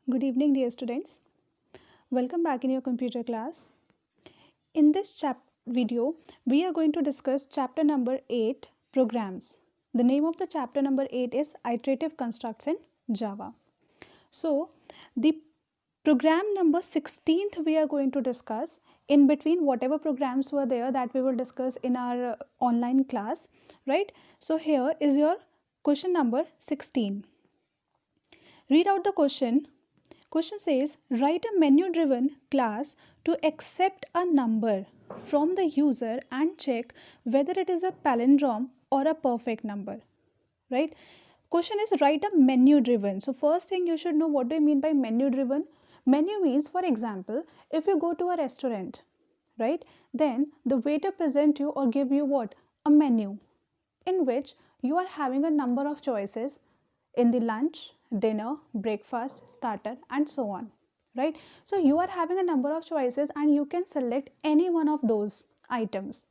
Good evening, dear students. Welcome back in your computer class. In this video, we are going to discuss chapter number 8, Programs. The name of the chapter number 8 is Iterative Constructs in Java. So, the program number 16th we are going to discuss in between whatever programs were there that we will discuss in our online class, right? So, here is your question number 16. Read out the question. Question says, write a menu-driven class to accept a number from the user and check whether it is a palindrome or a perfect number, right? Question is write a menu-driven. So first thing you should know, what do you mean by menu-driven? Menu means, for example, if you go to a restaurant, right, then the waiter present you or give you what? A menu in which you are having a number of choices in the lunch, dinner, breakfast, starter, and so on, right? So you are having a number of choices and you can select any one of those items.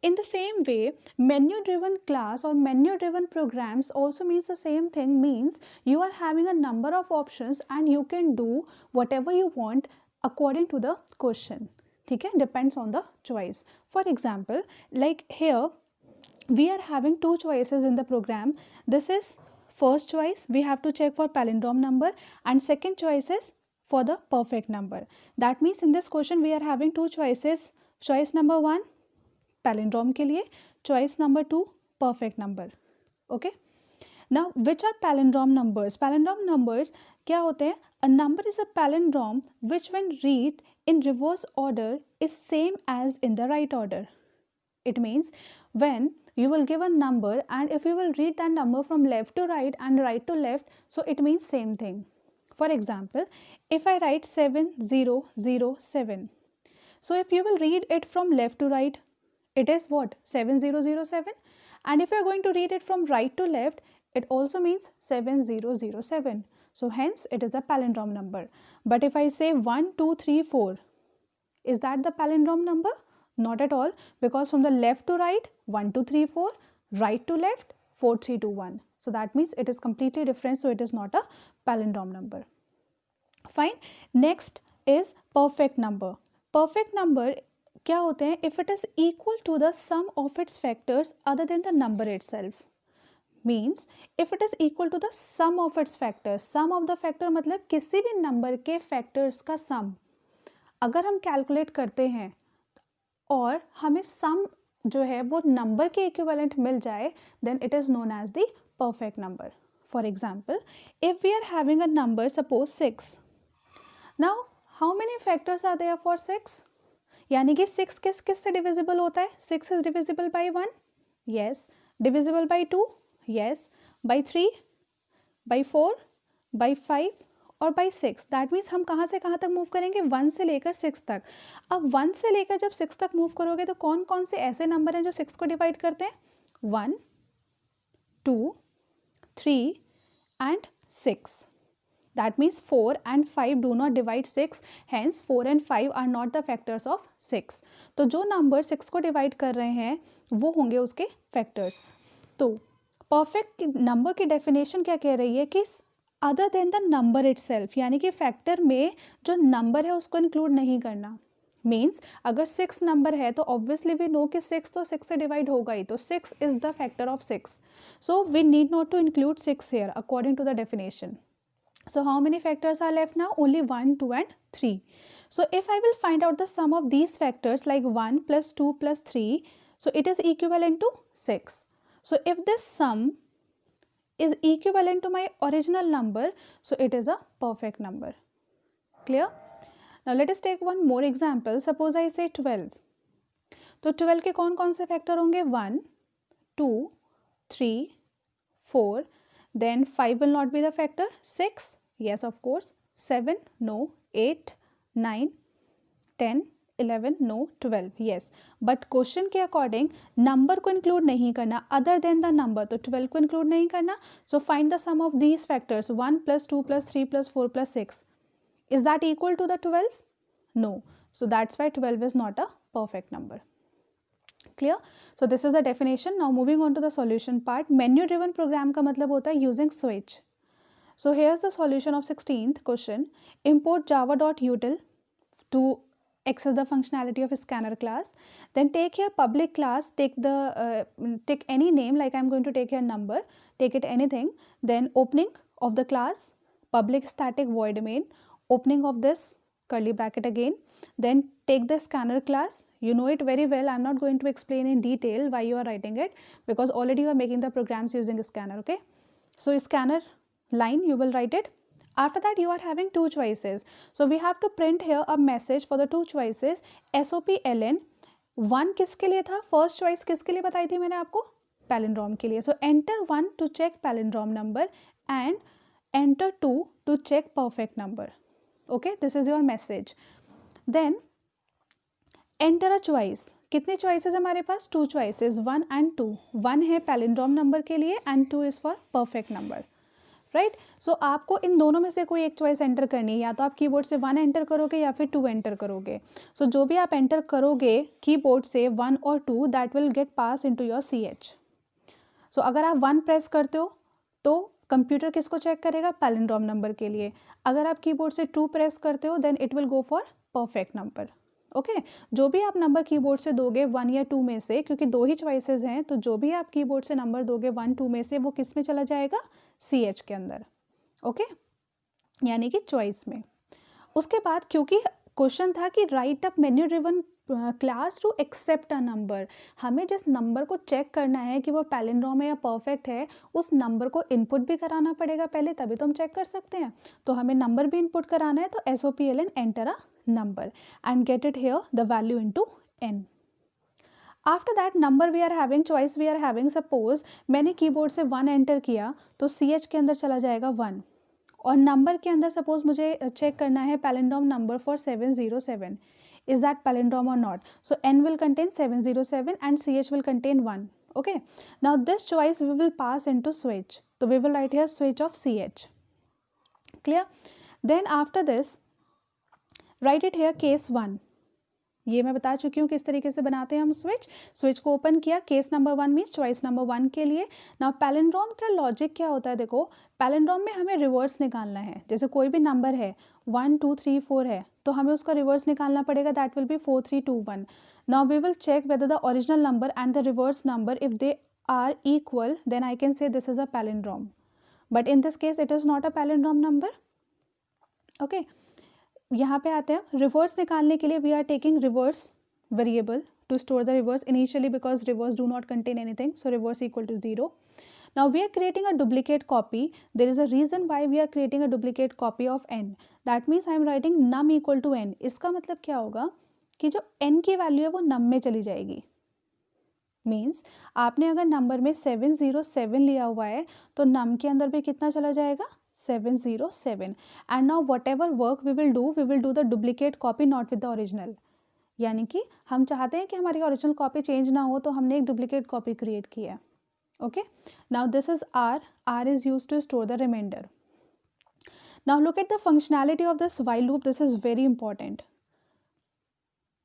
In the same way, menu driven class or menu driven programs also means the same thing, means you are having a number of options and you can do whatever you want according to the question. Okay, depends on the choice. For example, like here we are having two choices in the program. This is first choice, we have to check for palindrome number, and second choice is for the perfect number. That means in this question we are having two choices. Choice number 1 palindrome के लिए, choice number 2 perfect number. Okay, now which are palindrome numbers? Palindrome numbers क्या होते हैं? A number is a palindrome which when read in reverse order is same as in the right order. It means when you will give a number and if you will read that number from left to right and right to left, so it means same thing. For example, if I write 7007, so if you will read it from left to right, it is what? 7007. And if you are going to read it from right to left, it also means 7007. So hence it is a palindrome number. But if I say 1 2 3 4, is that the palindrome number? Not at all, because from the left to right 1 2 3 4, right to left 4 3 2 1. So that means it is completely different, so it is not a palindrome number. Fine. Next is perfect number. Perfect number क्या होते हैं? If it is equal to the sum of its factors other than the number itself. Means if it is equal to the sum of its factors. Sum of the factor मतलब किसी भी number के factors का सम अगर हम calculate करते हैं और हमें सम जो है वो नंबर के इक्विवेलेंट मिल जाए, then it is known as the perfect number. For example, if we are having a number, suppose 6. Now, how many factors are there for 6? यानी कि 6 किस किस से डिविजिबल होता है? 6 is divisible by 1? Yes. Divisible by 2? Yes. By 3? By 4? By 5? और by 6. That means हम कहाँ से कहाँ तक मूव करेंगे? 1 से लेकर 6 तक. अब 1 से लेकर जब 6 तक मूव करोगे तो कौन कौन से ऐसे नंबर हैं जो 6 को डिवाइड करते हैं? 1 2 3 and 6. That means 4 and 5 do not divide 6. Hence 4 and 5 are not the factors of 6. तो जो नंबर 6 को डिवाइड कर रहे हैं वो होंगे उसके फैक्टर्स. तो परफेक्ट नंबर की डेफिनेशन क्या कह रही है कि other than the number itself, यानी कि फैक्टर में जो नंबर है उसको इंक्लूड नहीं करना. मीन्स अगर 6 नंबर है तो ऑब्वियसली वी नो कि 6 तो 6 से डिवाइड होगा ही, तो 6 is the factor of 6. So we need not to include 6 here according to the definition. So how many factors are left now? Only 1, 2 and 3. So if I will find out the sum of these factors like 1 plus 2 plus 3, so it is equivalent to 6. So if this sum is equivalent to my original number, so it is a perfect number. Clear? Now let us take one more example. Suppose I say 12. तो 12 के कौन कौन से factor होंगे? 1 2 3 4. Then 5 will not be the factor. 6, yes of course. 7, no. 8, 9, 10, 11, no. 12, yes. But question के according number को include नहीं करना अदर देन द नंबर, तो 12 को इंक्लूड नहीं करना. So find the sum of these factors 1 plus 2 plus 3 plus 4 plus 6. Is that equal to the 12? No. So that's why 12 is not a perfect number. Clear? So this is the definition. Now moving on to the solution part. Menu driven program का मतलब होता है using switch. So here's the solution of 16th question. Import java.util to access the functionality of a scanner class. Then take here public class, take any name, like I'm going to take here number, take it anything. Then opening of the class, public static void main, opening of this curly bracket again. Then take the scanner class, you know it very well, I'm not going to explain in detail why you are writing it, because already you are making the programs using scanner. Okay, so scanner line you will write it. After that you are having two choices, so we have to print here a message for the two choices. SOP-LN, one किसके लिए था, first choice किसके लिए बताई थी मैंने आपको, palindrome के लिए. So enter one to check palindrome number and enter two to check perfect number. Okay, this is your message. Then enter a choice, कितने चॉइसेस हमारे पास, टू चॉइसेस, 1 and 2. 1 है पैलिंड्रोम नंबर के लिए and 2 is for perfect number. Right, so आपको इन दोनों में से कोई एक चॉइस एंटर करनी है, या तो आप कीबोर्ड से 1 एंटर करोगे या फिर 2 एंटर करोगे. सो जो भी आप एंटर करोगे कीबोर्ड से 1 और 2, that will get pass into your CH. सो अगर आप 1 प्रेस करते हो तो कंप्यूटर किसको चेक करेगा, पैलिंड्रोम नंबर के लिए. अगर आप कीबोर्ड से 2 प्रेस करते हो then it will go for perfect number. Okay, जो भी आप नंबर कीबोर्ड से दोगे 1 या 2 में से, क्योंकि दो ही चॉइसेस हैं, तो जो भी आप कीबोर्ड से नंबर दोगे 1 2 में से, वो किस में चला जाएगा, CH के अंदर. ओके, यानी कि चॉइस में. उसके बाद क्योंकि क्वेश्चन था कि write up menu driven class to accept a number, हमें जिस नंबर को चेक करना है कि वो पैलिंड्रोम है या परफेक्ट है, उस नंबर को इनपुट भी कराना पड़ेगा पहले, तभी तो हम चेक कर सकते हैं. तो हमें नंबर भी इनपुट कराना है, तो SOP-LN enter a number and get it here the value into n. After that number we are having, choice we are having, suppose मैंने कीबोर्ड से 1 एंटर किया तो CH के अंदर चला जाएगा 1, और नंबर के अंदर सपोज मुझे चेक करना है palindrome number for 707, is that palindrome or not. So n will contain 707 and CH will contain 1. Okay, now this choice we will pass into switch, so we will write here switch of CH. Clear? Then after this right it hair case 1. ये मैं बता चुकी हूँ किस तरीके से बनाते हैं हम स्विच को ओपन किया, case number 1 means choice number 1 के लिए. नाउ पैलिंड्रोम का लॉजिक क्या होता है, देखो पैलिंड्रोम में हमें रिवर्स निकालना है. जैसे कोई भी नंबर है 1 2 3 4 है, तो हमें उसका रिवर्स निकालना पड़ेगा, that will be 4 3 2 1. Now we will check whether the original number and the reverse number, if they are equal then I can say this is a palindrome, but in this case it is not a palindrome number. Okay, यहाँ पे आते हैं reverse निकालने के लिए. We are taking reverse variable to store the reverse initially, because reverse do not contain anything, so reverse equal to 0. Now we are creating a duplicate copy. There is a reason why we are creating a duplicate copy of n. That means I am writing num equal to n. इसका मतलब क्या होगा कि जो n की value है वो नम में चली जाएगी. मीन्स आपने अगर नंबर में 707 लिया हुआ है तो नम के अंदर भी कितना चला जाएगा, 707. And now whatever work we will do the duplicate copy not with the original. यानी कि हम चाहते हैं कि हमारी ओरिजिनल कॉपी चेंज ना हो, तो हमने एक डुप्लीकेट कॉपी क्रिएट की है. Okay, now this is R is use to store the reminder. Now look at the functionality of this while loop. This is very important,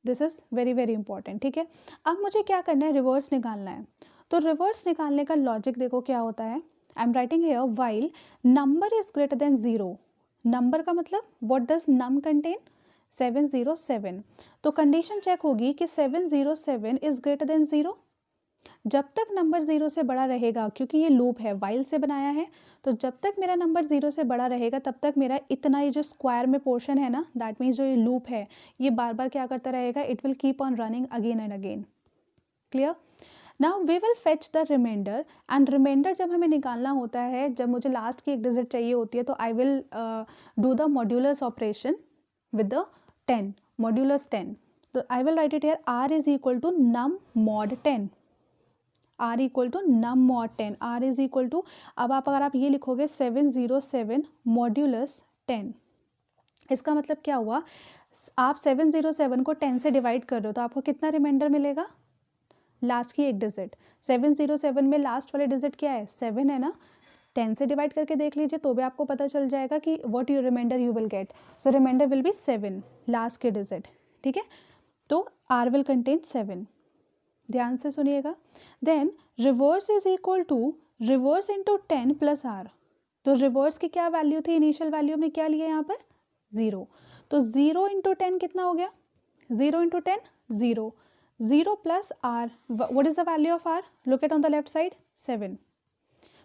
this is very very important. ठीक है, अब मुझे क्या करना है, reverse निकालना है. तो रिवर्स निकालने का लॉजिक देखो क्या होता है. I am writing here while number is greater than 0. Number का मतलब व्हाट डज नम कंटेन, 707. तो कंडीशन चेक होगी कि 707 इज ग्रेटर देन 0. जब तक नंबर 0 से बड़ा रहेगा, क्योंकि ये लूप है, वाइल से बनाया है, तो जब तक मेरा नंबर 0 से बड़ा रहेगा तब तक मेरा इतना ये जो स्क्वायर में पोर्शन है ना, दैट मीन्स जो ये लूप है ये बार बार क्या करता रहेगा, it will keep on running again and again. Clear? Now we will fetch the reminder. And reminder जब हमें निकालना होता है, जब मुझे लास्ट की एक डिजिट चाहिए होती है, तो I will do the modulus operation with the 10, modulus 10. तो I will write it here R is equal to num mod 10. R equal to num mod 10. R is equal to, अब अगर आप ये लिखोगे 707 मॉड्यूलस 10. इसका मतलब क्या हुआ, आप 707 को 10 से डिवाइड कर रहे हो तो आपको कितना रिमाइंडर मिलेगा, लास्ट की एक डिजिट. 707 में लास्ट वाले डिजिट क्या है, 7 है ना. 10 से डिवाइड करके देख लीजिए तो भी आपको पता चल जाएगा कि what you reminder you will get. So reminder will be 7, last के डिजिट. ठीक है, तो R विल कंटेन 7. ध्यान से सुनिएगा. Then reverse is equal to reverse into 10 plus R. तो रिवर्स की क्या वैल्यू थी, इनिशियल वैल्यू हमने क्या लिया यहाँ पर 0, तो 0 इंटू 10 कितना हो गया, 0 into 10 0, 0 plus R, what is the value of R, look at on the left side 7,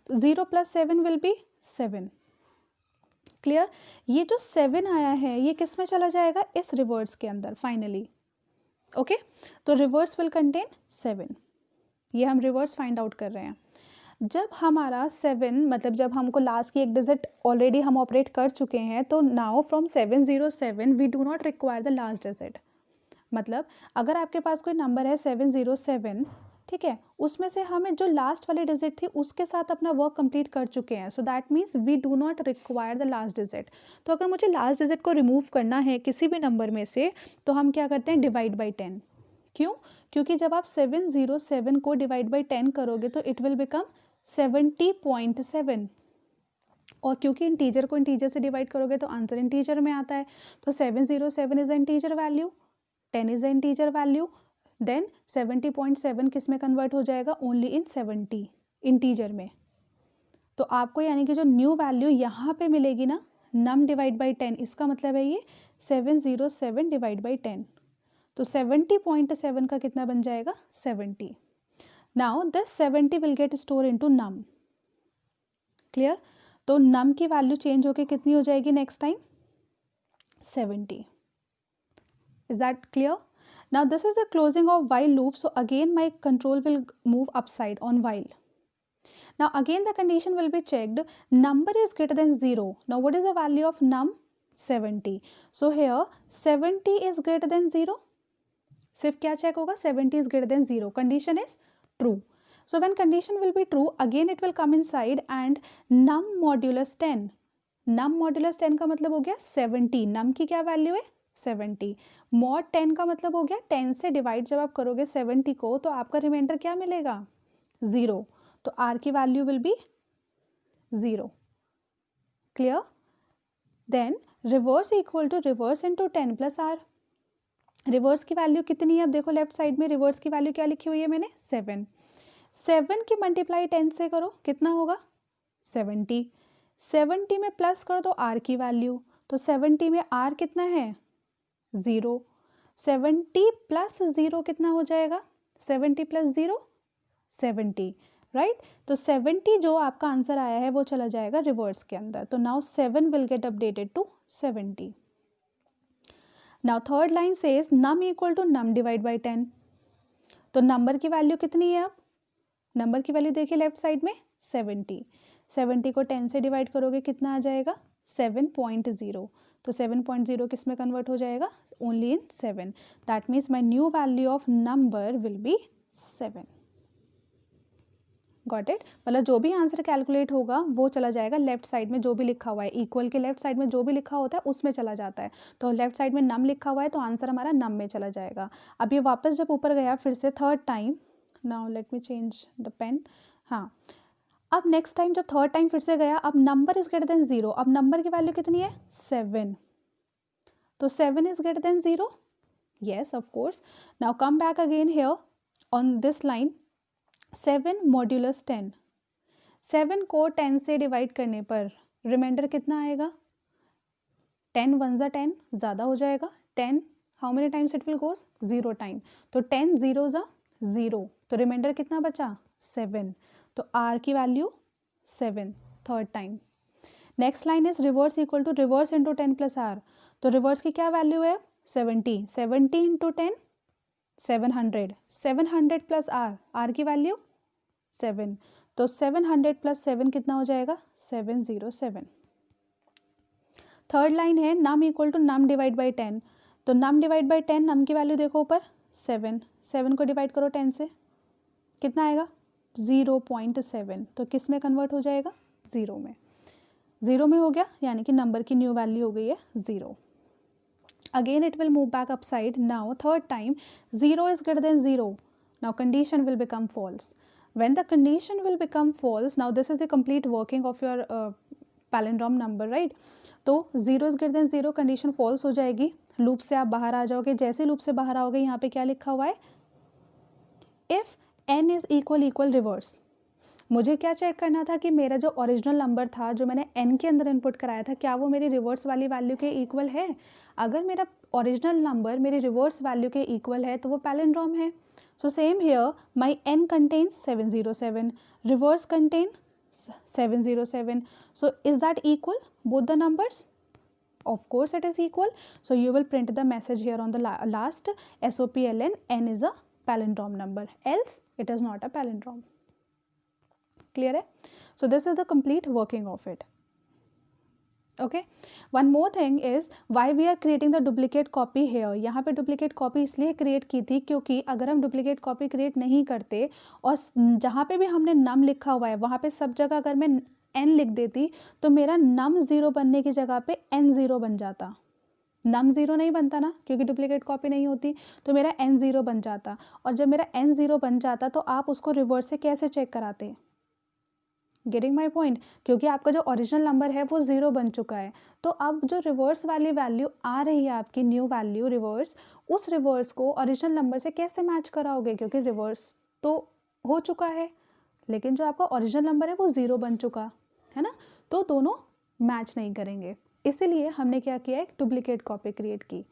तो 0 प्लस 7 विल बी 7, क्लियर। ये जो 7 आया है ये किस में चला जाएगा, इस रिवर्स के अंदर फाइनली, ओके। तो रिवर्स विल कंटेन 7, ये हम रिवर्स फाइंड आउट कर रहे हैं। जब हमारा 7 मतलब जब हमको लास्ट की एक डिजिट ऑलरेडी हम ऑपरेट कर चुके हैं, तो now from 707 we do not require the last digit. मतलब अगर आपके पास कोई नंबर है 707, ठीक है, उसमें से हमें जो लास्ट वाली डिजिट थी उसके साथ अपना वर्क कंप्लीट कर चुके हैं, so that means we do not require the last digit. तो अगर मुझे लास्ट डिजिट को रिमूव करना है किसी भी नंबर में से, तो हम क्या करते हैं, डिवाइड बाई 10। क्यों, क्योंकि जब आप 707 को डिवाइड बाई 10 करोगे तो इट विल बिकम 70.7, और क्योंकि इंटीजर को इंटीजर से डिवाइड करोगे तो आंसर इंटीजर में आता है, तो 707 is integer value, 10 is integer value, then 70.7 किस में कन्वर्ट हो जाएगा, ओनली इन 70 इंटीजर में। तो आपको यानी कि जो न्यू वैल्यू यहाँ पे मिलेगी ना, नम डिवाइड बाई 10, इसका मतलब है ये 707 डिवाइड बाई 10, तो 70.7 का कितना बन जाएगा, 70। Now this 70 will get store into num, clear. तो नम की वैल्यू चेंज होके कितनी हो जाएगी next time, 70। Is that clear. Now this is the closing of while loop, so again my control will move upside on while. Now again the condition will be checked, number is greater than 0. Now what is the value of num, 70. So here 70 is greater than 0, सिर्फ क्या check होगा, 70 is greater than 0, condition is true. So when condition will be true, again it will come inside and num modulus 10, num modulus 10 का मतलब हो गया 70, num की क्या value है 70, मॉड 10 का मतलब हो गया 10 से डिवाइड जब आप करोगे 70 को तो आपका रिमाइंडर क्या मिलेगा 0, तो r की value will be 0, clear. Then reverse equal to reverse into 10 plus R, reverse की वैल्यू कितनी है, अब देखो लेफ्ट साइड में रिवर्स की वैल्यू क्या लिखी हुई है मैंने 7, 7 की मल्टीप्लाई 10 से करो कितना होगा 70, 70 में प्लस करो तो r की वैल्यू, तो 70 में r कितना है 0, 70 प्लस 0 कितना हो जाएगा, 70 प्लस 0 70, राइट। तो 70 जो आपका आंसर आया है वो चला जाएगा रिवर्स के अंदर, तो now 7 will get updated to 70। Now third line says num equal to num divide by 10, तो नंबर की वैल्यू कितनी है, अब नंबर की वैल्यू देखिए लेफ्ट साइड में 70, 70 को 10 से डिवाइड करोगे कितना आ जाएगा 7.0, तो 7.0 किस में कन्वर्ट हो जाएगा, only in 7, that means my new value of number will be 7, got it. मतलब जो भी आंसर कैलकुलेट होगा वो चला जाएगा लेफ्ट साइड में, जो भी लिखा हुआ है इक्वल के लेफ्ट साइड में जो भी लिखा होता है उसमें चला जाता है, तो लेफ्ट साइड में नम लिखा हुआ है तो आंसर हमारा नम में चला जाएगा। अब ये वापस जब ऊपर गया फिर से third time, now let me change the pen, हाँ अब नेक्स्ट टाइम जब थर्ड टाइम फिर से गया, अब नंबर इज ग्रेटर देन 0, अब नंबर की वैल्यू कितनी है 7, तो 7 is greater than 0, yes of course. Now come back again here on this line, 7 modulus 10, 7 को 10 से डिवाइड करने पर रिमाइंडर कितना आएगा, 10 1 ज़ा 10 ज़्यादा हो जाएगा, 10 how many times it will goes 0 time, तो 10 0 ज़ा 0, तो रिमाइंडर कितना बचा 7, तो r की value 7 third time. Next line is reverse equal to reverse into 10 plus r, तो रिवर्स की क्या वैल्यू है 70, 70 इंटू 10 700, 700 प्लस आर की वैल्यू 7, तो 700 प्लस 7 कितना हो जाएगा 707। थर्ड लाइन है num equal to num divide by 10, तो नम डिवाइड बाई 10, नम की वैल्यू देखो ऊपर 7, 7 को डिवाइड करो 10 से कितना आएगा 0.7, तो किस में कन्वर्ट हो जाएगा 0 में, 0 में हो गया यानी कि नंबर की न्यू वैल्यू हो गई है 0। Again it will move back upside, now third time 0 is greater than 0, now condition will become false. When the condition will become false, now this is the complete working of your palindrome number, right? तो 0 is greater than 0 condition false हो जाएगी, loop से आप बाहर आ जाओगे, जैसे loop से बाहर आओगे यहाँ पे क्या लिखा हुआ है, if n is equal reverse, मुझे क्या चेक करना था कि मेरा जो ओरिजिनल नंबर था जो मैंने n के अंदर इनपुट कराया था क्या वो मेरी रिवर्स वाली वैल्यू के इक्वल है। अगर मेरा ओरिजिनल नंबर मेरी रिवर्स वैल्यू के इक्वल है तो वो पैलिंड्रोम है। So same here my n contains 707, reverse contain 707. So is that equal both the numbers? Of course it is equal. So you will print the message here on the last SOPLN, n is a palindrome number, else it is not a palindrome. Clear है? So this is the complete working of it. Okay, one more thing is why we are creating the duplicate copy here. यहाँ पे duplicate copy इसलिए create की थी क्योंकि अगर हम duplicate copy create नहीं करते और जहाँ पे भी हमने num लिखा हुआ है वहाँ पे सब जगह अगर मैं n लिख देती तो मेरा num 0 बनने की जगह पे n 0 बन जाता। num 0 नहीं बनता ना क्योंकि डुप्लीकेट कॉपी नहीं होती, तो मेरा n 0 बन जाता। और जब मेरा n 0 बन जाता तो आप उसको रिवर्स से कैसे चेक कराते? गेटिंग माई पॉइंट, क्योंकि आपका जो ओरिजिनल नंबर है वो 0 बन चुका है। तो अब जो रिवर्स वाली वैल्यू आ रही है आपकी न्यू वैल्यू रिवर्स, उस रिवर्स को ओरिजिनल नंबर से कैसे मैच कराओगे? क्योंकि रिवर्स तो हो चुका है लेकिन जो आपका ओरिजिनल नंबर है वो 0 बन चुका है ना, तो दोनों मैच नहीं करेंगे। इसीलिए हमने क्या किया, एक डुप्लीकेट कॉपी क्रिएट की।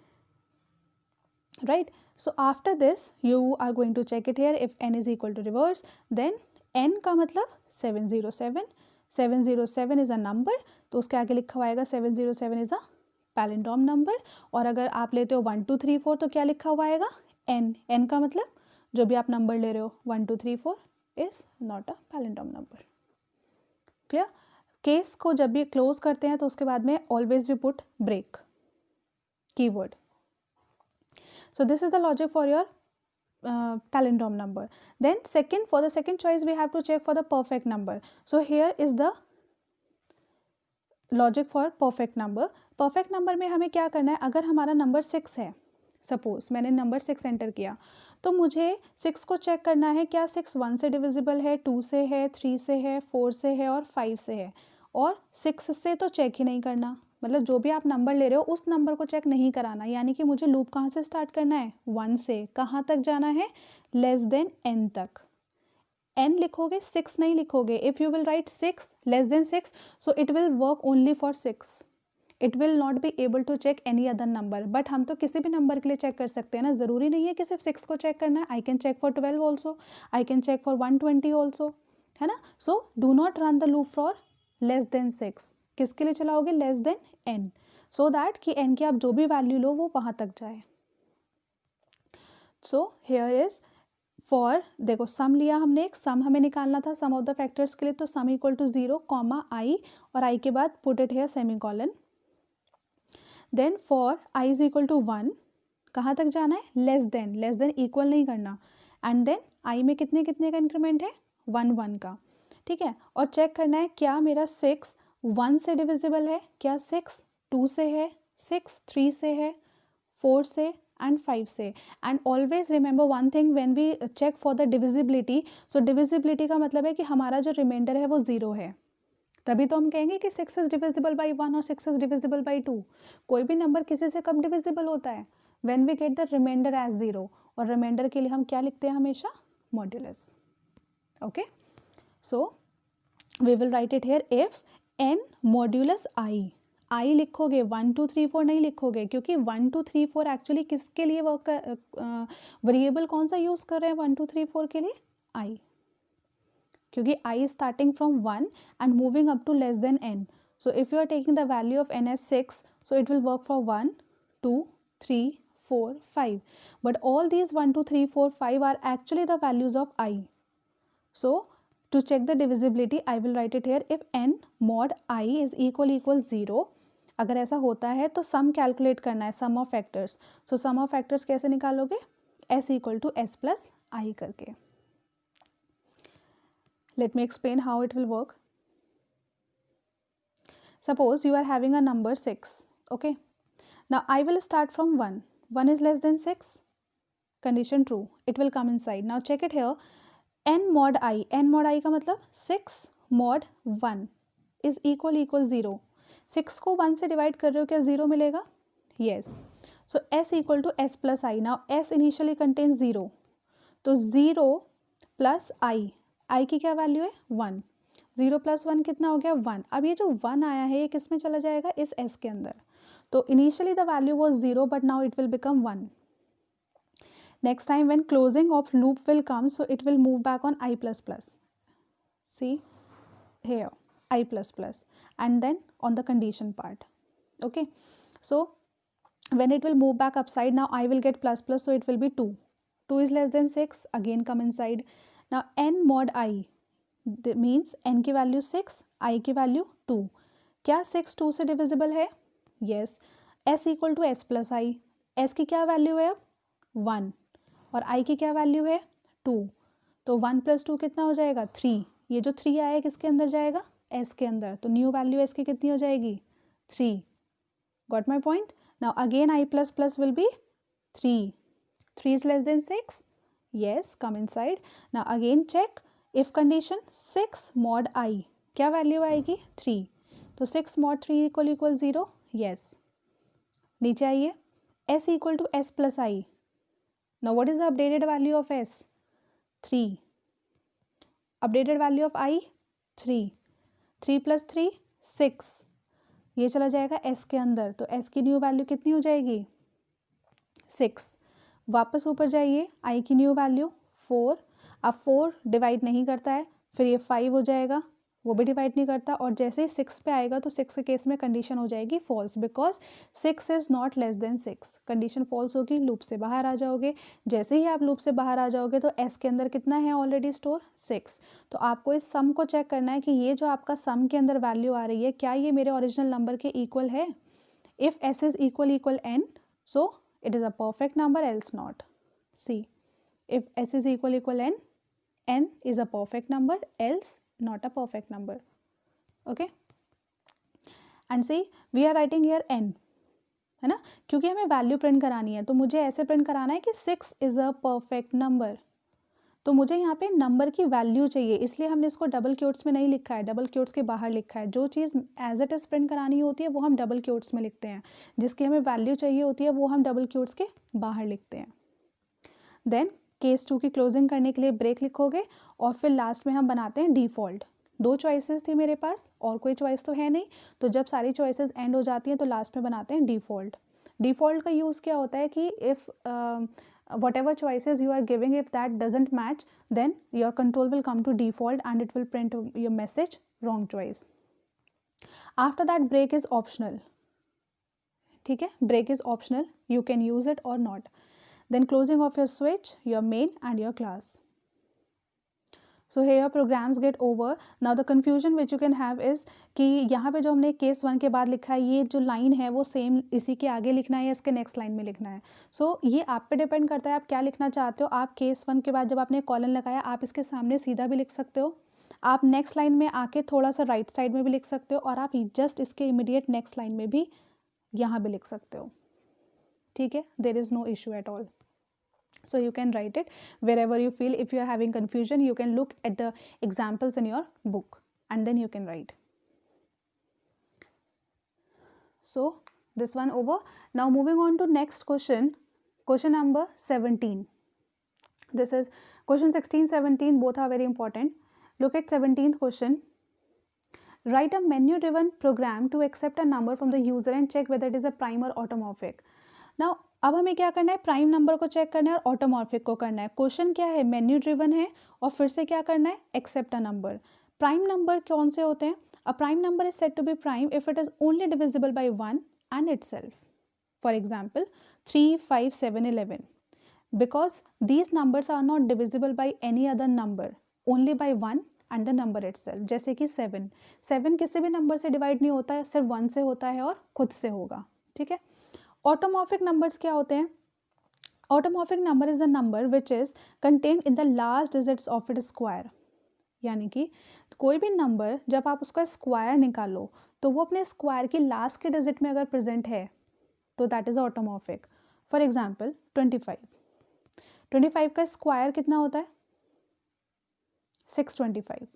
Right, so after this you are going to check it here, if n is equal to reverse then n का मतलब 707, 707 इज अ नंबर, तो उसके आगे लिखा हुआ आएगा 707 इज अ पैलिंड्रोम नंबर। और अगर आप लेते हो 1 2 3 4 तो क्या लिखा हुआ आएगा n, n का मतलब जो भी आप नंबर ले रहे हो 1 2 3 4 is not a palindrome number. Clear? Case को जब भी क्लोज करते हैं तो उसके बाद में always we put break keyword. So this is the logic for your palindrome number. Then second, for the second choice we have to check for the perfect number. So here is the logic for perfect number. perfect number में हमें क्या करना है, अगर हमारा number 6 है, suppose मैंने number 6 enter किया, तो मुझे 6 को चेक करना है क्या 6 1 से डिविजिबल है, 2 से है, 3 से है, 4 से है और 5 से है। और 6 से तो चेक ही नहीं करना, मतलब जो भी आप नंबर ले रहे हो उस नंबर को चेक नहीं कराना। यानी कि मुझे लूप कहाँ से स्टार्ट करना है, 1 से कहाँ तक जाना है, लेस देन n तक। n लिखोगे 6 नहीं लिखोगे। If you will write 6 less than 6 so it will work only for 6, it will not be able to check any other number. But हम तो किसी भी नंबर के लिए चेक कर सकते हैं ना, ज़रूरी नहीं है कि सिर्फ 6 को चेक करना है। I can check for 12 also, I can check for 120 also, है ना। So do not run the loop for less than 6। किसके लिए चलाओगे, less than n, so that कि n की आप जो भी वैल्यू लो वो वहाँ तक जाए। सो हेयर इज फॉर, देखो सम लिया हमने, एक सम हमें निकालना था सम ऑफ द फैक्टर्स के लिए, तो sum equal to 0 comma i, और आई के बाद put it here semicolon. Then for i is equal to 1, कहाँ तक जाना है, लेस देन इक्वल नहीं करना। एंड देन आई में कितने कितने का इंक्रीमेंट है, 1 1 का, ठीक है। और चेक करना है क्या मेरा 6 1 से डिविजिबल है, क्या 6 2 से है, 6 3 से है, 4 से एंड 5 से। And always remember one thing, when we check for the divisibility, so divisibility का मतलब है कि हमारा जो रिमाइंडर है वो 0 है, तभी तो हम कहेंगे कि 6 इज डिविजिबल बाई 1 और 6 इज डिविजिबल बाई 2। कोई भी नंबर किसी से कब डिविजिबल होता है, when we get the remainder as 0, और रिमाइंडर के लिए हम क्या लिखते हैं हमेशा, modulus. Okay, so we will write it here, if n modulus i लिखोगे, 1 2 3 4 नहीं लिखोगे, क्योंकि 1 2 3 4 एक्चुअली किसके लिए वर्क, वेरिएबल कौन सा यूज़ कर रहे हैं 1 2 3 4 के लिए, आई, क्योंकि i is starting from 1 and moving up to less than n. So if you are taking the value of n as 6, so it will work for 1 2 3 4 5, but all these 1 2 3 4 5 are actually the values of I. So to check the divisibility, I will write it here, if n mod I is equal 0, अगर ऐसा होता है तो सम calculate करना है, sum of factors. So sum of factors कैसे निकालोगे, s equal to s plus i करके। Let me explain how it will work. Suppose you are having a number 6, okay. Now I will start from 1, 1 is less than 6, condition true, it will come inside. Now check it here, n mod I का मतलब 6 mod 1 is equal 0। 6 को 1 से divide कर रहे हो, क्या 0 मिलेगा, yes। So s equal to s plus I, now s initially contains 0, तो 0 plus I, आई की क्या वैल्यू है 1, 0 + 1 कितना हो गया 1। अब ये जो 1 आया है ये किस में चला जाएगा, इस एस के अंदर। तो initially the value was 0 but now it will become 1। Next time when closing of loop will come, so it will move back on i plus plus, see here I plus plus, and then on the condition part. Okay, so when it will move back upside, now I will get plus plus, so it will be 2. 2 is less than 6, again come inside. Now n mod I means n की वैल्यू 6, I की वैल्यू 2। क्या 6 2 से divisible है? yes। s equal to s plus i, s की क्या value है अब 1 और I की क्या वैल्यू है 2, तो 1 + 2 कितना हो जाएगा 3। ये जो 3 आया किसके अंदर जाएगा, s के अंदर, तो न्यू वैल्यू s की कितनी हो जाएगी 3। Got my point. Now again i plus plus will be 3, 3 is less than 6, yes, come inside। now again check if condition 6 mod I, क्या वैल्यू आएगी 3, तो 6 mod 3 = 0, yes। नीचे आइए, s equal to s plus i. now what is the updated value of s, 3। Updated value of i 3, 3 + 3 6, ये चला जाएगा s के अंदर, तो s की न्यू वैल्यू कितनी हो जाएगी 6। वापस ऊपर जाइए, i की न्यू वैल्यू 4। अब 4 डिवाइड नहीं करता है, फिर ये 5 हो जाएगा, वो भी डिवाइड नहीं करता, और जैसे ही 6 पे आएगा तो 6 के केस में कंडीशन हो जाएगी false, because 6 is not less than 6। Condition false होगी, लूप से बाहर आ जाओगे। जैसे ही आप लूप से बाहर आ जाओगे तो s के अंदर कितना है ऑलरेडी स्टोर 6। तो आपको इस सम को चेक करना है कि ये जो आपका सम के अंदर वैल्यू आ रही है क्या ये मेरे ओरिजिनल नंबर के इक्वल है। If s is equal n, so it is a perfect number, else not। see, if s is equal n, n is a perfect number, else not a perfect number। okay, and see we are writing here n, है ना, क्योंकि हमें value print करानी है तो मुझे ऐसे print कराना है कि 6 इज अ परफेक्ट नंबर। तो मुझे यहाँ पे नंबर की वैल्यू चाहिए, इसलिए हमने इसको डबल क्योट्स में नहीं लिखा है, डबल क्योट्स के बाहर लिखा है। जो चीज़ एज इट इज़ प्रिंट करानी होती है वो हम डबल क्योट्स में लिखते हैं, जिसकी हमें वैल्यू चाहिए होती है वो हम डबल क्योट्स के बाहर लिखते हैं। देन केस 2 की क्लोजिंग करने के लिए ब्रेक लिखोगे और फिर लास्ट में हम बनाते हैं डिफ़ॉल्ट। 2 चॉइसेस थी मेरे पास और कोई चॉइस तो है नहीं, तो जब सारी चॉइसेस एंड हो जाती हैं तो लास्ट में बनाते हैं डिफ़ॉल्ट। डिफ़ॉल्ट का यूज़ क्या होता है कि if whatever choices you are giving, if that doesn't match, then your control will come to default and it will print your message wrong choice। after that break is optional, ठीक है, break is optional, you can use it or not। then closing of your switch, your main and your class। so here your programs get over। now the confusion which you can have is कि यहाँ पे जो हमने case 1 के बाद लिखा है ये जो लाइन है वो सेम इसी के आगे लिखना है या इसके नेक्स्ट लाइन में लिखना है। सो ये आप पे डिपेंड करता है आप क्या लिखना चाहते हो। आप केस 1 के बाद जब आपने कॉलन लगाया आप इसके सामने सीधा भी लिख सकते हो, आप नेक्स्ट लाइन में आके थोड़ा सा राइट साइड में भी लिख सकते हो, और आप जस्ट इसके इमीडिएट नेक्स्ट लाइन में भी यहाँ भी लिख सकते हो, ठीक है, there is no issue at all. so you can write it wherever you feel। if you are having confusion you can look at the examples in your book and then you can write। so this one over। now moving on to next question, question number 17। this is question 16 17, both are very important। look at 17th question। write a menu driven program to accept a number from the user and check whether it is a prime or automorphic। now अब हमें क्या करना है, prime number को check करना है और ऑटोमॉर्फिक को करना है। क्वेश्चन क्या है, मेन्यू ड्रिवन है और फिर से क्या करना है, accept a number. Prime number कौन से होते हैं, a prime number is said to be prime if it is only divisible by 1 and itself. For example 3 5 7 11, because these numbers are not divisible by any other number, only by 1 and the number itself. जैसे कि 7 किसी भी number से divide नहीं होता है, सिर्फ 1 से होता है और खुद से होगा, ठीक है। ऑटोमॉर्फिक नंबर्स क्या होते हैं, automorphic number is the number which is contained in the last digits of it square. यानी कि कोई भी नंबर जब आप उसका स्क्वायर निकालो तो वो अपने स्क्वायर की लास्ट के डिजिट में अगर प्रेजेंट है तो दैट इज ऑटोमॉर्फिक। फॉर एग्जाम्पल 25 का स्क्वायर कितना होता है 625।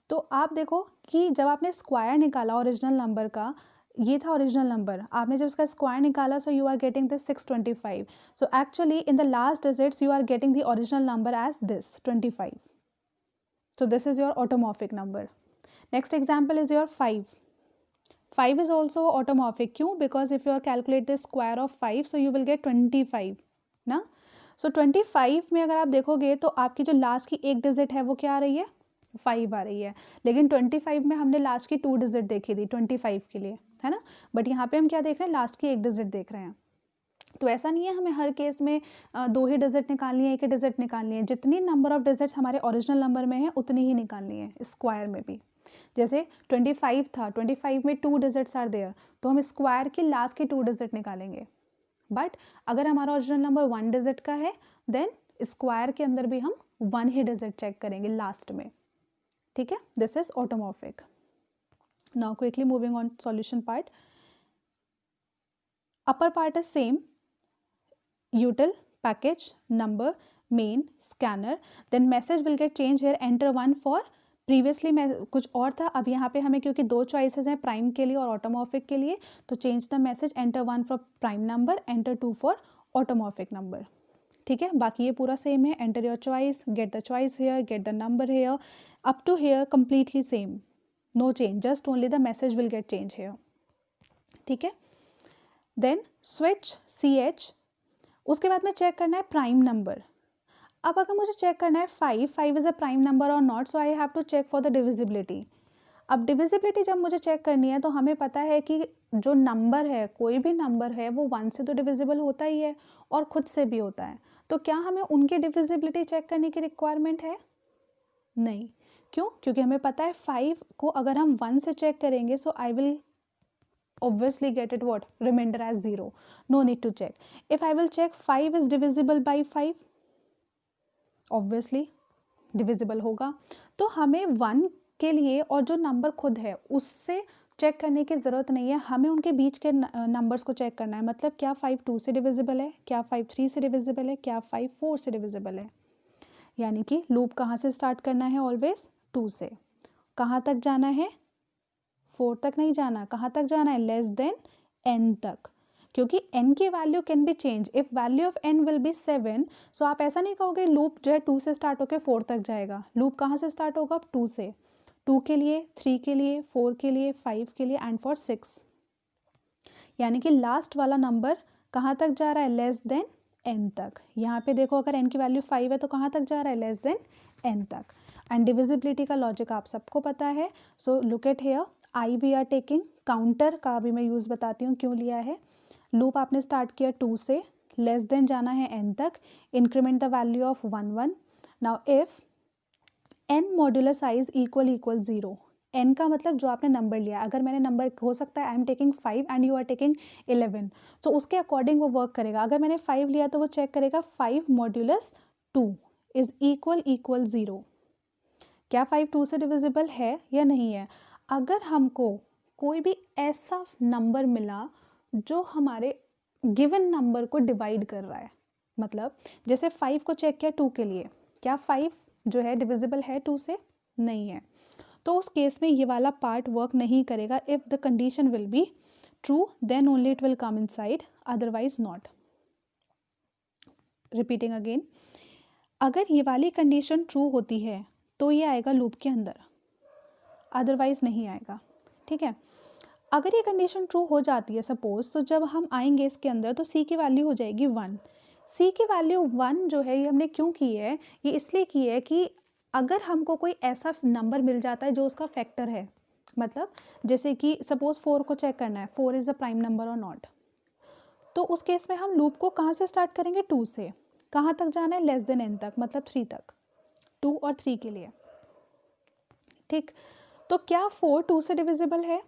तो आप देखो कि जब आपने स्क्वायर निकाला ओरिजिनल नंबर का, ये था ओरिजिनल नंबर, आपने जब इसका स्क्वायर निकाला so you are getting this 625। So actually in the last digits you are getting the original number as this 25। So this is your automorphic number. Next example is your 5. 5 is also automorphic. क्यों? Because if you are calculate the square of 5, so you will get 25 ना. So 25 में अगर आप देखोगे तो आपकी जो last की एक डिजिट है वो क्या आ रही है? 5 आ रही है. लेकिन 25 में हमने लास्ट की 2 डिजिट देखी थी 25 के लिए, है ना. बट यहाँ पे हम क्या देख रहे हैं? लास्ट की एक डिजिट देख रहे हैं. तो ऐसा नहीं है हमें हर केस में 2 ही डिजिट निकालनी है, 1 ही डिजिट निकालनी है. जितनी नंबर ऑफ डिजिट्स हमारे ओरिजिनल नंबर में है उतनी ही निकालनी है स्क्वायर में भी. जैसे 25 था, 25 में 2 डिजिट्स आर देयर, तो हम स्क्वायर की लास्ट की 2 डिजिट निकालेंगे. बट अगर हमारा ओरिजिनल नंबर 1 डिजिट का है देन स्क्वायर के अंदर भी हम 1 ही डिजिट चेक करेंगे लास्ट में. ठीक है, this is automorphic. Now quickly moving on solution part. Upper part is same, util, package, number, main, scanner, then message will get changed here, enter 1 for previously में कुछ और था, अब यहाँ पे हमें क्योंकि 2 चॉइसेस हैं प्राइम के लिए और ऑटोमॉर्फिक के लिए, तो change the message, enter 1 for prime number, enter 2 for automorphic number. ठीक है, बाकी ये पूरा सेम है. Enter your choice, get the choice here, get the number here, up to here completely same, no change, just only the message will get change here. ठीक है, then switch CH. उसके बाद में चेक करना है prime number. अब अगर मुझे चेक करना है 5 इज़ अ प्राइम नंबर और not, so I have to check for the divisibility. अब डिविजिबिलिटी जब मुझे चेक करनी है तो हमें पता है कि जो नंबर है, कोई भी नंबर है, वो 1 से तो डिविजिबल होता ही है और खुद से भी होता है. तो क्या हमें उनकी डिविजिबिलिटी चेक करने की रिक्वायरमेंट है? नहीं. क्यों? क्योंकि हमें पता है 5 को अगर हम 1 से चेक करेंगे so I will obviously get it what? Remainder as 0. No need to check. If I will check 5 is divisible by 5, obviously divisible होगा. तो हमें 1 के लिए और जो नंबर खुद है उससे चेक करने की ज़रूरत नहीं है, हमें उनके बीच के नंबर्स को चेक करना है. मतलब क्या 5 2 से डिविजिबल है, क्या 5 3 से डिविजिबल है, क्या 5 4 से डिविजिबल है. यानी कि लूप कहाँ से स्टार्ट करना है? ऑलवेज 2 से. कहाँ तक जाना है? 4 तक नहीं जाना. कहाँ तक जाना है? लेस देन n तक, क्योंकि n की value can be change. If value of n will be 7, सो आप ऐसा नहीं कहोगे लूप जो है 2 से स्टार्ट होकर 4 तक जाएगा. लूप कहाँ से स्टार्ट होगा? 2 से. 2 के लिए, 3 के लिए, 4 के लिए, 5 के लिए एंड फॉर 6. यानी कि लास्ट वाला नंबर कहाँ तक जा रहा है? लेस देन n तक. यहाँ पे देखो अगर n की वैल्यू 5 है तो कहाँ तक जा रहा है? लेस देन n तक. एंड डिविजिबिलिटी का लॉजिक आप सबको पता है. So look at here, I we are taking, counter का भी मैं यूज़ बताती हूँ क्यों लिया है. लूप आपने स्टार्ट किया 2 से, लेस देन जाना है n तक, increment the value of 1 1. Now if n modular size equal 0, n का मतलब जो आपने नंबर लिया, अगर मैंने नंबर हो सकता है I am taking 5 and you are taking 11, तो उसके अकॉर्डिंग वो वर्क करेगा. अगर मैंने 5 लिया तो वो चेक करेगा 5 मॉड्यूलस 2 इज इक्वल 0. क्या 5 2 से डिविजिबल है या नहीं है? अगर हमको कोई भी ऐसा नंबर मिला जो हमारे गिवन नंबर को डिवाइड कर रहा है, मतलब जैसे 5 को चेक किया 2 के लिए, क्या 5 जो है डिविजिबल है 2 से? नहीं है. तो उस केस में ये वाला पार्ट वर्क नहीं करेगा. If the condition will be true then only it will come inside, otherwise not. Repeating again, अगर ये वाली कंडीशन ट्रू होती है तो ये आएगा लूप के अंदर, अदरवाइज नहीं आएगा. ठीक है, अगर ये कंडीशन ट्रू हो जाती है सपोज, तो जब हम आएंगे इसके अंदर तो c की वैल्यू हो जाएगी 1. c की वैल्यू 1 जो है ये हमने क्यों की है? ये इसलिए की है कि अगर हमको कोई ऐसा नंबर मिल जाता है जो उसका फैक्टर है, मतलब जैसे कि सपोज 4 को चेक करना है, 4 इज़ अ प्राइम नंबर और नॉट, तो उस केस में हम लूप को कहाँ से स्टार्ट करेंगे? 2 से. कहाँ तक जाना है? लेस देन n तक, मतलब 3 तक, 2 और 3 के लिए. ठीक, तो क्या 4 2 से डिविजिबल है?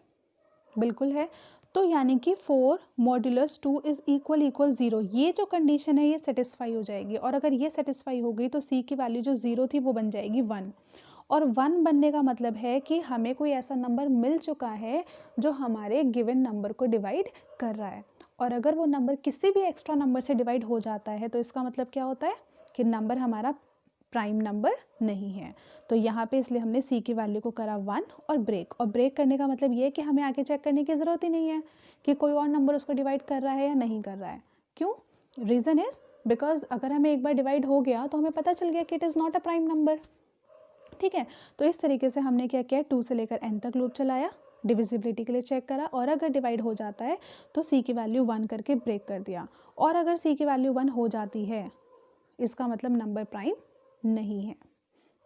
बिल्कुल है. तो यानी कि 4 मॉड्यूलस 2 इज इक्वल 0. ये जो कंडीशन है ये सेटिस्फाई हो जाएगी, और अगर ये सेटिस्फाई हो गई तो c की वैल्यू जो 0 थी वो बन जाएगी 1. और 1 बनने का मतलब है कि हमें कोई ऐसा नंबर मिल चुका है जो हमारे गिवन नंबर को डिवाइड कर रहा है. और अगर वो नंबर किसी भी एक्स्ट्रा नंबर से डिवाइड हो जाता है तो इसका मतलब क्या होता है? कि नंबर हमारा प्राइम नंबर नहीं है. तो यहाँ पे इसलिए हमने c की वैल्यू को करा 1 और ब्रेक करने का मतलब ये है कि हमें आगे चेक करने की ज़रूरत ही नहीं है कि कोई और नंबर उसको डिवाइड कर रहा है या नहीं कर रहा है. क्यों? रीज़न इज़ बिकॉज अगर हमें एक बार डिवाइड हो गया तो हमें पता चल गया कि it is not a prime number. ठीक है। तो इस तरीके से हमने क्या किया, 2 से लेकर n तक लूप चलाया, डिविजिबिलिटी के लिए चेक करा, और अगर डिवाइड हो जाता है तो c की वैल्यू 1 करके ब्रेक कर दिया, और अगर c की वैल्यू 1 हो जाती है इसका मतलब नंबर प्राइम नहीं है,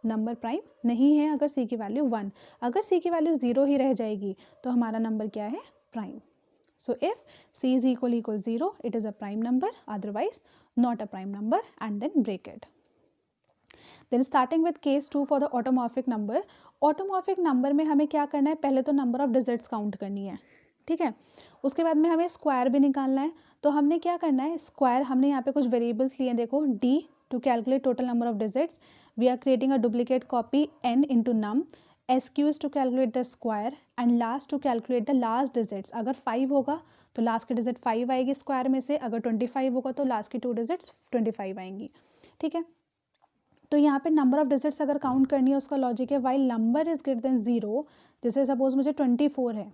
नंबर प्राइम नहीं है अगर c की वैल्यू 1। अगर c की वैल्यू 0 ही रह जाएगी तो हमारा नंबर क्या है, prime. So if c is equal 0, it is a prime number, otherwise not a prime number, and then break it. Then starting with case 2 for the automorphic number. Automorphic number में हमें क्या करना है, पहले तो number of digits count करनी है, ठीक है। उसके बाद में हमें स्क्वायर भी निकालना है। तो हमने क्या करना है, स्क्वायर, हमने यहाँ पे कुछ वेरिएबल्स लिए हैं, देखो d to calculate total number of digits, we are creating a duplicate copy n into num, sq is to calculate the square, and last to calculate the last digits। अगर 5 होगा तो लास्ट की digit 5 आएगी square में से, अगर 25 होगा तो लास्ट की 2 डिजिट्स 25 आएंगी, ठीक है। तो यहाँ पे नंबर ऑफ डिजिट्स अगर काउंट करनी है उसका लॉजिक है, while number is greater than 0, जैसे सपोज मुझे 24 है,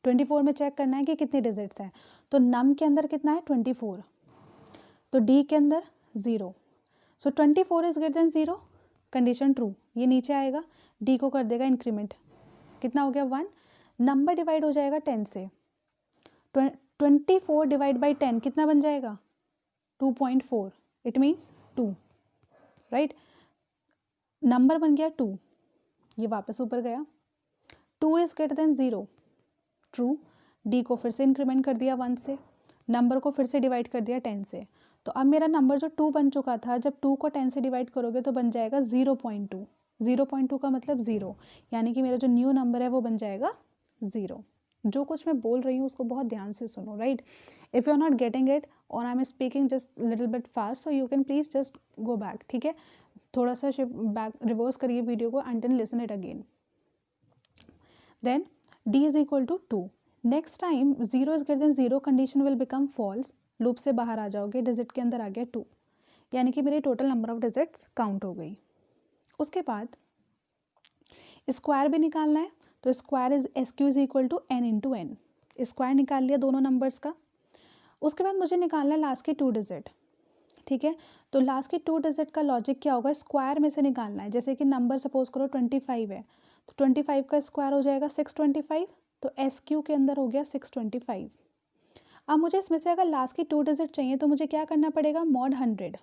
24 में चेक करना है कि कितने डिजिट्स हैं, तो नम के अंदर कितना है 24, तो डी के अंदर 0, सो 24 is greater than 0, condition true, ये नीचे आएगा, डी को कर देगा इंक्रीमेंट, कितना हो गया 1, नंबर डिवाइड हो जाएगा 10 से, 24 डिवाइड बाई 10 कितना बन जाएगा 2.4, इट मीन्स 2, राइट, नंबर बन गया 2, ये वापस ऊपर गया, 2 is greater than 0, true, D को फिर से इंक्रीमेंट कर दिया 1 से, नंबर को फिर से डिवाइड कर दिया 10 से, तो अब मेरा नंबर जो 2 बन चुका था, जब 2 को 10 से डिवाइड करोगे तो बन जाएगा 0.2, 0.2 का मतलब 0, यानी कि मेरा जो न्यू नंबर है वो बन जाएगा 0। जो कुछ मैं बोल रही हूँ उसको बहुत ध्यान से सुनो, right. If you are not getting it और I am speaking just little bit fast, so you can please just go back, ठीक है, थोड़ा सा शिफ्ट बैक, रिवर्स करिए वीडियो को and then listen it again. Then d is equal to 2, next time 0 is greater than 0 condition will become false, loop से बाहर आ जाओगे, digit के अंदर आ गया 2, यानी कि मेरी total number of digits count हो गई। उसके बाद स्क्वायर भी निकालना है, तो square is s q is equal to n into n, square निकाल लिया दोनों नंबर्स का। उसके बाद मुझे निकालना है लास्ट की 2 डिजिट, ठीक है, तो लास्ट की 2 डिजिट का लॉजिक क्या होगा, स्क्वायर में से निकालना है, जैसे कि नंबर सपोज करो 25 है, तो 25 का स्क्वायर हो जाएगा 625, तो एस क्यू के अंदर हो गया 625। अब मुझे इसमें से अगर लास्ट की 2 डिजिट चाहिए तो मुझे क्या करना पड़ेगा, मॉड 100,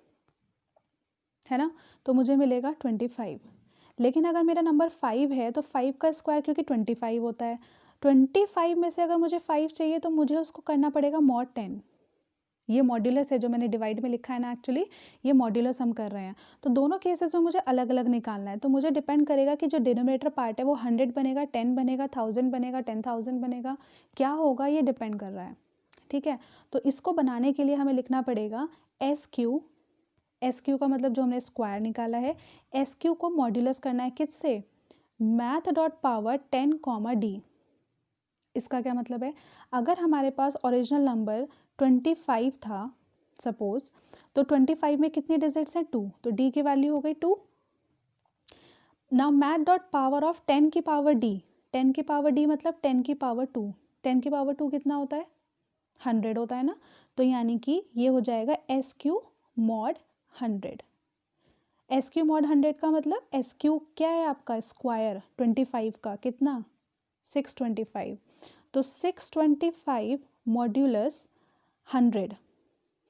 है ना, तो मुझे मिलेगा 25। लेकिन अगर मेरा नंबर 5 है तो 5 का स्क्वायर क्योंकि 25 होता है, 25 में से अगर मुझे 5 चाहिए तो मुझे उसको करना पड़ेगा मॉड 10, ये मॉड्यूलस है जो मैंने डिवाइड में लिखा है ना, एक्चुअली ये मॉड्यूलस हम कर रहे हैं, तो दोनों केसेस में मुझे अलग अलग निकालना है, तो मुझे डिपेंड करेगा कि जो डिनोमिनेटर पार्ट है वो 100 बनेगा, 10 बनेगा, 1000 बनेगा, 10,000 बनेगा, क्या होगा ये डिपेंड कर रहा है, ठीक है। तो इसको बनाने के लिए हमें लिखना पड़ेगा एस क्यू, एस क्यू का मतलब जो हमने स्क्वायर निकाला है, एस क्यू को मॉड्यूलस करना है किससे, math dot power 10 comma D. इसका क्या मतलब है, अगर हमारे पास ओरिजिनल नंबर 25 था सपोज, तो 25 में कितने डिजिट्स हैं 2, तो d की वैल्यू हो गई 2। Now math dot power of 10 की पावर d, 10 की पावर d मतलब 10 की पावर 2, 10 की पावर 2 कितना होता है 100 होता है ना, तो यानी कि ये हो जाएगा S Q mod 100। S Q mod 100 का मतलब एस क्यू क्या है आपका, स्क्वायर 25 का कितना 625, तो 625 मॉड्यूलस 100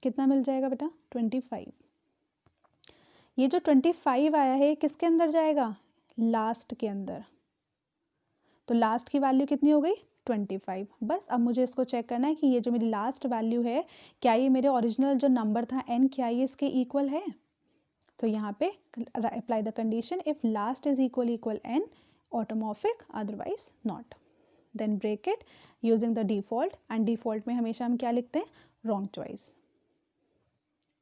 कितना मिल जाएगा बेटा 25। ये जो 25 आया है किसके अंदर जाएगा, लास्ट के अंदर, तो लास्ट की वैल्यू कितनी हो गई 25। बस अब मुझे इसको चेक करना है कि ये जो मेरी लास्ट वैल्यू है क्या ये मेरे ओरिजिनल जो नंबर था n क्या ये इसके इक्वल है, तो यहाँ पे apply the condition if last is equal n automorphic otherwise not, then break it using the default, and default में हमेशा हम क्या लिखते हैं रॉन्ग चॉइस।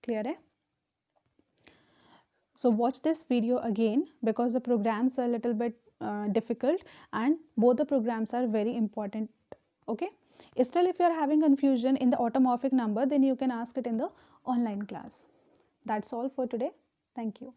क्लियर है, so watch this video again because the programs are a little bit difficult and both the programs are very important, okay. Still if you are having confusion in the automorphic number then you can ask it in the online class. That's all for today, thank you.